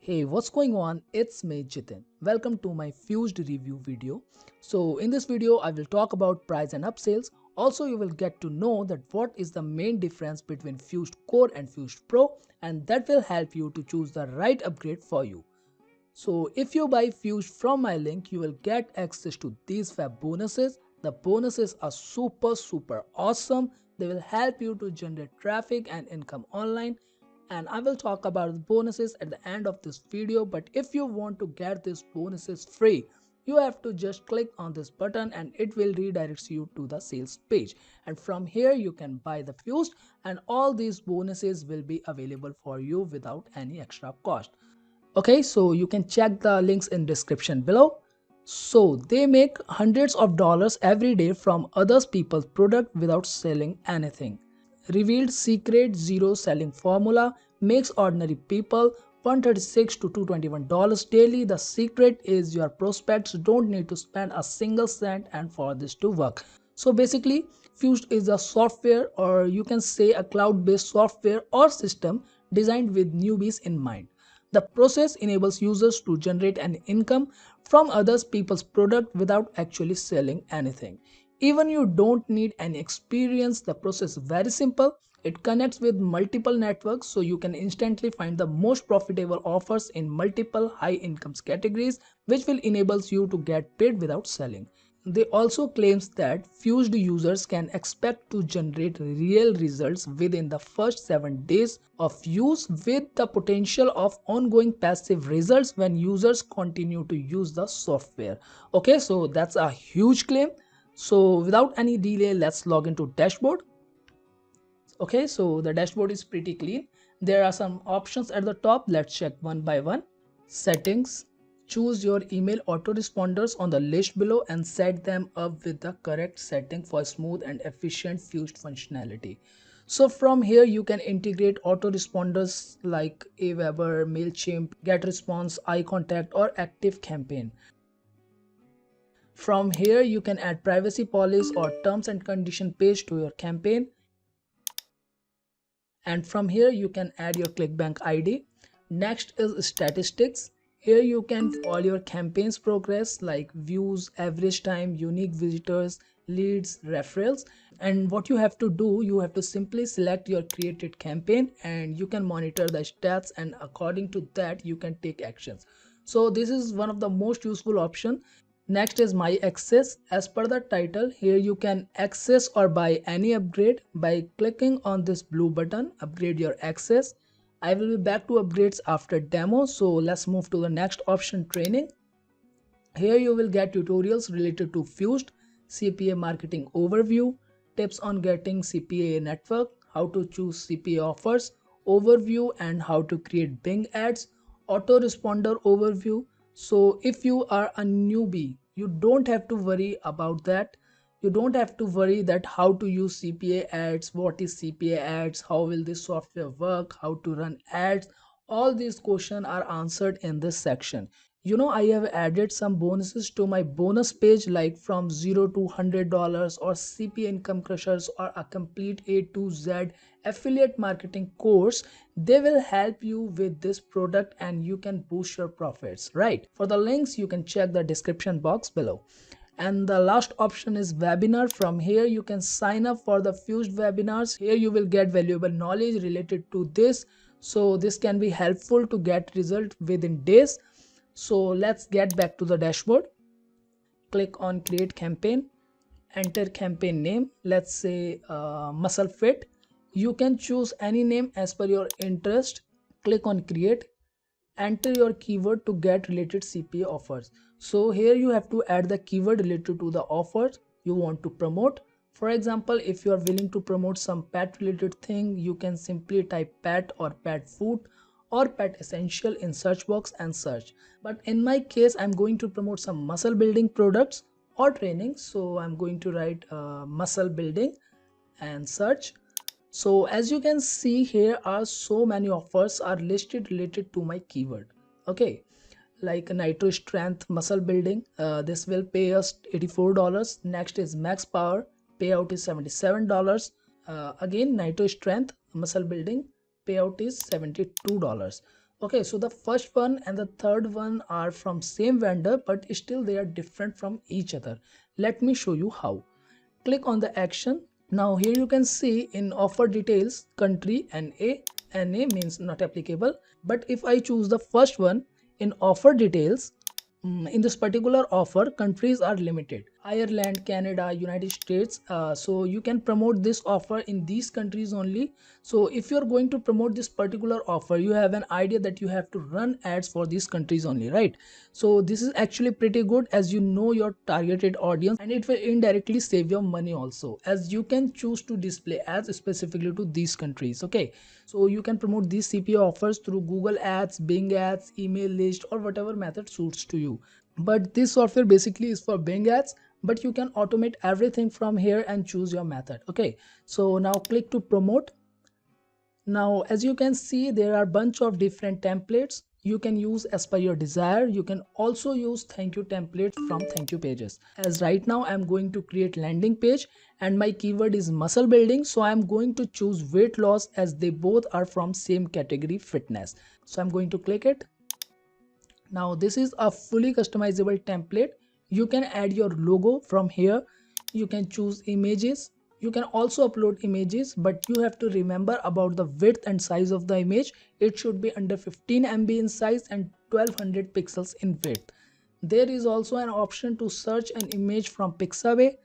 Hey, what's going on? It's me Jitin. Welcome to my Fused review video. So in this video I will talk about price and upsells. Also you will get to know that what is the main difference between Fused Core and Fused Pro, and that will help you to choose the right upgrade for you. So if you buy Fused from my link, you will get access to these fab bonuses. The bonuses are super awesome. They will help you to generate traffic and income online, and I will talk about the bonuses at the end of this video. But if you want to get these bonuses free, you have to just click on this button and it will redirect you to the sales page, and from here you can buy the Fused, and all these bonuses will be available for you without any extra cost. Okay, so you can check the links in description below. So they make hundreds of dollars every day from others people's product without selling anything. Revealed secret zero selling formula makes ordinary people 136 to $221 daily. The secret is your prospects don't need to spend a single cent and for this to work. So basically Fused is a software, or you can say a cloud-based software or system designed with newbies in mind. The process enables users to generate an income from others people's product without actually selling anything. Even you don't need any experience. The process is very simple. It connects with multiple networks so you can instantly find the most profitable offers in multiple high income categories, which will enable you to get paid without selling. They also claims that Fused users can expect to generate real results within the first 7 days of use, with the potential of ongoing passive results when users continue to use the software. Okay, so that's a huge claim. So without any delay, let's log into dashboard. Okay, so the dashboard is pretty clean. There are some options at the top. Let's check one by one. Settings. Choose your email autoresponders on the list below and set them up with the correct setting for smooth and efficient Fused functionality. So from here you can integrate autoresponders like Aweber, MailChimp, GetResponse, iContact or ActiveCampaign. From here you can add privacy policy or terms and condition page to your campaign. And from here you can add your ClickBank ID. Next is statistics. Here you can all your campaigns progress like views, average time, unique visitors, leads, referrals. And what you have to do, you have to simply select your created campaign and you can monitor the stats, and according to that you can take actions. So this is one of the most useful option. Next is My Access. As per the title, here you can access or buy any upgrade by clicking on this blue button, upgrade your access. I will be back to upgrades after demo, so let's move to the next option, training. Here you will get tutorials related to Fused, CPA marketing overview, tips on getting CPA network, how to choose CPA offers, overview and how to create Bing ads, autoresponder overview. So if you are a newbie, you don't have to worry about that. You don't have to worry that how to use CPA ads, what is CPA ads, how will this software work, how to run ads. All these questions are answered in this section. You know, I have added some bonuses to my bonus page, like from $0 to $100 or CPA income crushers or a complete A to Z affiliate marketing course. They will help you with this product and you can boost your profits, right? For the links you can check the description box below. And the last option is webinar. From here you can sign up for the Fused webinars. Here you will get valuable knowledge related to this, so this can be helpful to get result within days. So let's get back to the dashboard. Click on create campaign, enter campaign name, let's say muscle fit. You can choose any name as per your interest. Click on create, enter your keyword to get related CPA offers. So here you have to add the keyword related to the offers you want to promote. For example, if you are willing to promote some pet related thing, you can simply type pet or pet food or pet essential in search box and search. But in my case I'm going to promote some muscle building products or training, so I'm going to write muscle building and search. So as you can see, here are so many offers are listed related to my keyword. Okay, like nitro strength muscle building, this will pay us $84. Next is max power, payout is $77. Again nitro strength muscle building, payout is $72. Okay, so the first one and the third one are from same vendor, but still they are different from each other. Let me show you how. Click on the action. Now here you can see in offer details country NA means not applicable. But if I choose the first one in offer details, in this particular offer countries are limited: Ireland, Canada, United States. So you can promote this offer in these countries only. So if you're going to promote this particular offer, you have an idea that you have to run ads for these countries only, right? So this is actually pretty good, as you know your targeted audience, and it will indirectly save your money also, as you can choose to display ads specifically to these countries. Okay, so you can promote these CPA offers through Google Ads, Bing Ads, email list, or whatever method suits to you. But this software basically is for Bing Ads, but you can automate everything from here and choose your method. Okay, so now click to promote. Now as you can see, there are bunch of different templates you can use as per your desire. You can also use thank you templates from thank you pages. As right now I'm going to create landing page and my keyword is muscle building, so I'm going to choose weight loss as they both are from same category, fitness. So I'm going to click it. Now this is a fully customizable template. You can add your logo from here. You can choose images. You can also upload images, but you have to remember about the width and size of the image. It should be under 15 MB in size and 1200 pixels in width. There is also an option to search an image from Pixabay.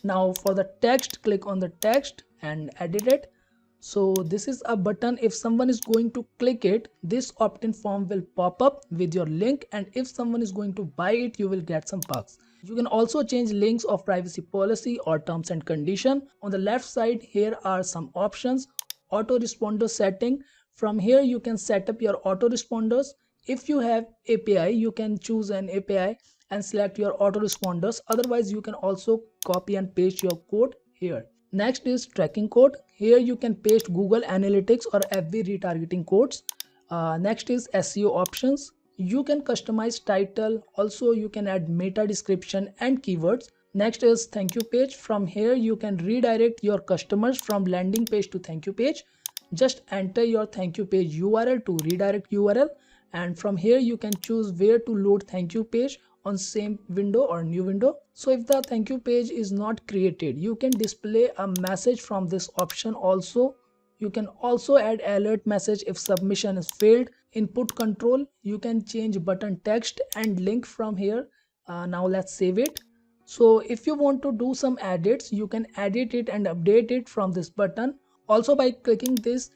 Now for the text, click on the text and edit it. So this is a button. If someone is going to click it, this opt-in form will pop up with your link, and if someone is going to buy it, you will get some bucks. You can also change links of privacy policy or terms and condition. On the left side, here are some options. Autoresponder setting. From here you can set up your autoresponders. If you have API, you can choose an API and select your autoresponders. Otherwise you can also copy and paste your code here. Next is tracking code. Here you can paste Google Analytics or FB retargeting codes. Next is SEO options. You can customize title. Also you can add meta description and keywords. Next is thank you page. From here you can redirect your customers from landing page to thank you page. Just enter your thank you page URL to redirect URL, and from here you can choose where to load thank you page, on same window or new window. So if the thank you page is not created, you can display a message from this option also. You can also add alert message if submission is failed. Input control, you can change button text and link from here. Now let's save it. So if you want to do some edits, you can edit it and update it from this button. Also by clicking this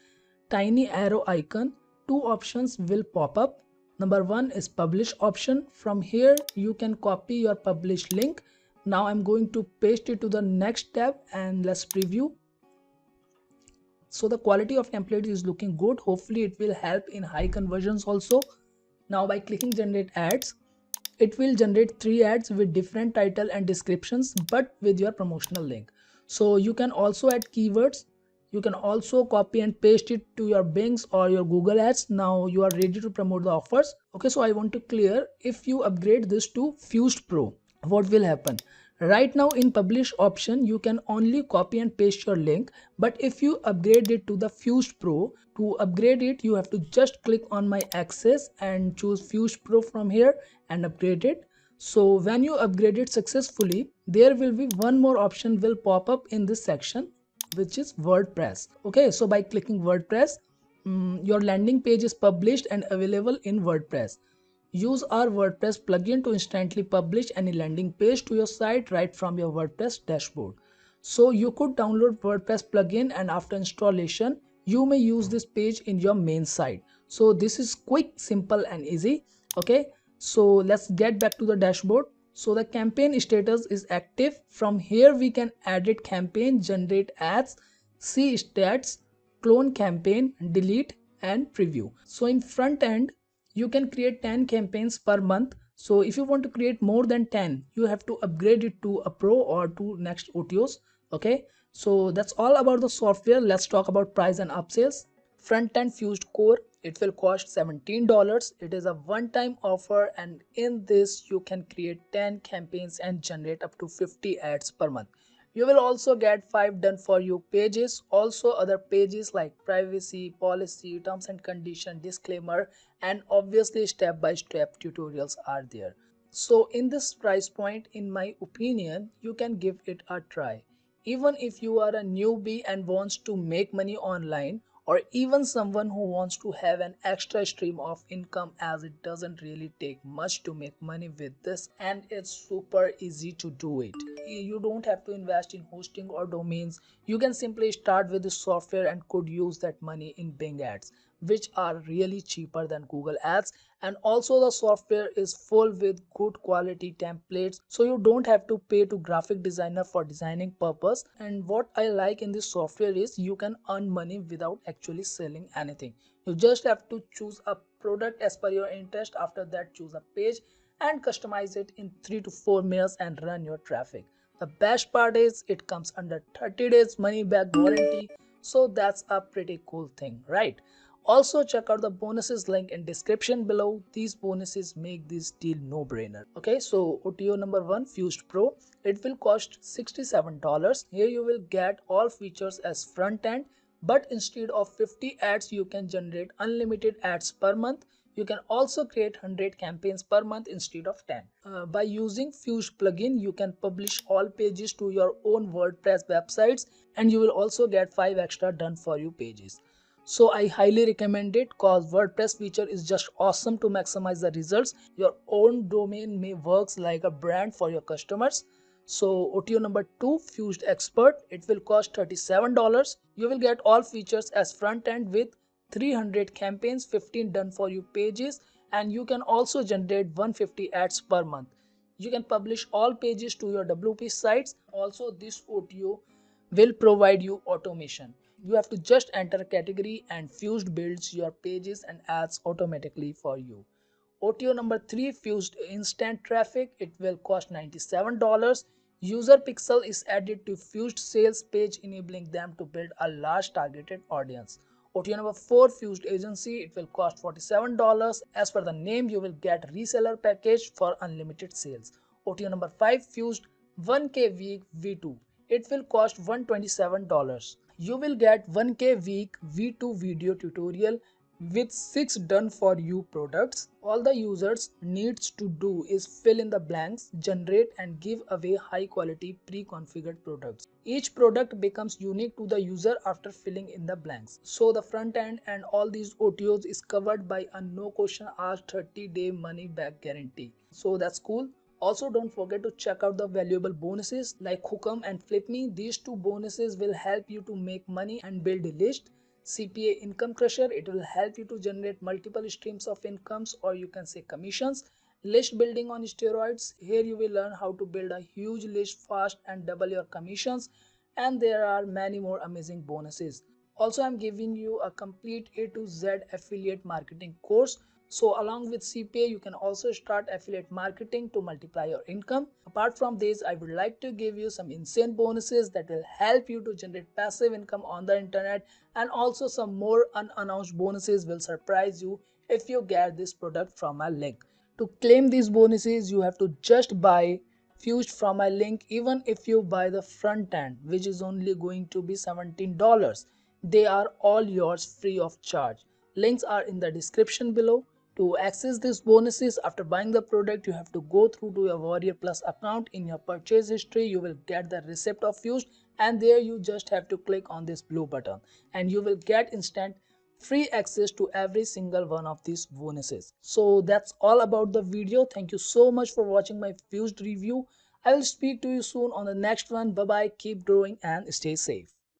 tiny arrow icon, two options will pop up. Number one is publish option. From here you can copy your publish link. Now I'm going to paste it to the next tab and let's preview. So the quality of template is looking good. Hopefully it will help in high conversions also. Now by clicking generate ads, it will generate 3 ads with different title and descriptions, but with your promotional link. So you can also add keywords. You can also copy and paste it to your Bings or your Google Ads. Now you are ready to promote the offers. Okay, so I want to clear, if you upgrade this to Fused Pro, what will happen? Right now in publish option, you can only copy and paste your link, but if you upgrade it to the Fused Pro, to upgrade it you have to just click on my access and choose Fused Pro from here and upgrade it. So when you upgrade it successfully, there will be one more option will pop up in this section, which is WordPress. Okay, so by clicking WordPress, your landing page is published and available in WordPress. Use our WordPress plugin to instantly publish any landing page to your site right from your WordPress dashboard. So you could download WordPress plugin, and after installation you may use this page in your main site. So this is quick, simple and easy. Okay, so let's get back to the dashboard. So the campaign status is active. From here we can edit campaign, generate ads, see stats, clone campaign, delete and preview. So in front end you can create 10 campaigns per month. So if you want to create more than 10, you have to upgrade it to a pro or to next OTOs. Okay, so that's all about the software. Let's talk about price and upsells. Front end Fused Core, it will cost $17. It is a one-time offer, and in this you can create 10 campaigns and generate up to 50 ads per month. You will also get 5 done for you pages, also other pages like privacy, policy, terms and condition, disclaimer, and obviously step by step tutorials are there. So in this price point, in my opinion, you can give it a try. Even if you are a newbie and wants to make money online, or even someone who wants to have an extra stream of income, as it doesn't really take much to make money with this and it's super easy to do it. You don't have to invest in hosting or domains. You can simply start with the software and could use that money in Bing ads, which are really cheaper than Google ads. And also the software is full with good quality templates, so you don't have to pay to graphic designer for designing purpose. And what I like in this software is you can earn money without actually selling anything. You just have to choose a product as per your interest. After that, choose a page and customize it in 3 to 4 minutes and run your traffic. The best part is it comes under 30 days money back guarantee, so that's a pretty cool thing, right? Also check out the bonuses link in description below. These bonuses make this deal no brainer. Okay, so OTO number 1, Fused Pro. It will cost $67. Here you will get all features as front end, but instead of 50 ads you can generate unlimited ads per month. You can also create 100 campaigns per month instead of 10. By using Fused plugin, you can publish all pages to your own WordPress websites, and you will also get 5 extra done for you pages. So I highly recommend it cause WordPress feature is just awesome to maximize the results. Your own domain may works like a brand for your customers. So OTO number 2, Fused Expert. It will cost $37. You will get all features as front end with 300 campaigns, 15 done for you pages, and you can also generate 150 ads per month. You can publish all pages to your WP sites. Also, this OTO will provide you automation. You have to just enter a category and Fused builds your pages and ads automatically for you. OTO number 3, Fused Instant Traffic. It will cost $97. User pixel is added to Fused sales page, enabling them to build a large targeted audience. OTO number 4, Fused Agency. It will cost $47. As per the name, you will get reseller package for unlimited sales. OTO number 5, Fused 1K week V2. It will cost $127. You will get 1K week V2 video tutorial with 6 done for you products. All the users needs to do is fill in the blanks, generate and give away high quality pre-configured products. Each product becomes unique to the user after filling in the blanks. So the front end and all these OTOs is covered by a no question asked 30-day money back guarantee. So that's cool. Also, don't forget to check out the valuable bonuses like Hook'em and FlipMe. These two bonuses will help you to make money and build a list. CPA Income Crusher, it will help you to generate multiple streams of incomes, or you can say commissions. List building on steroids. Here you will learn how to build a huge list fast and double your commissions. And there are many more amazing bonuses. Also, I'm giving you a complete A to Z affiliate marketing course. So along with CPA, you can also start affiliate marketing to multiply your income. Apart from this, I would like to give you some insane bonuses that will help you to generate passive income on the internet, and also some more unannounced bonuses will surprise you if you get this product from my link. To claim these bonuses, you have to just buy Fused from my link. Even if you buy the front end, which is only going to be $17, they are all yours free of charge. Links are in the description below. To access these bonuses after buying the product, you have to go through to your Warrior Plus account. In your purchase history, you will get the receipt of Fused, and there you just have to click on this blue button and you will get instant free access to every single one of these bonuses. So that's all about the video. Thank you so much for watching my Fused review. I will speak to you soon on the next one. Bye bye, keep growing and stay safe.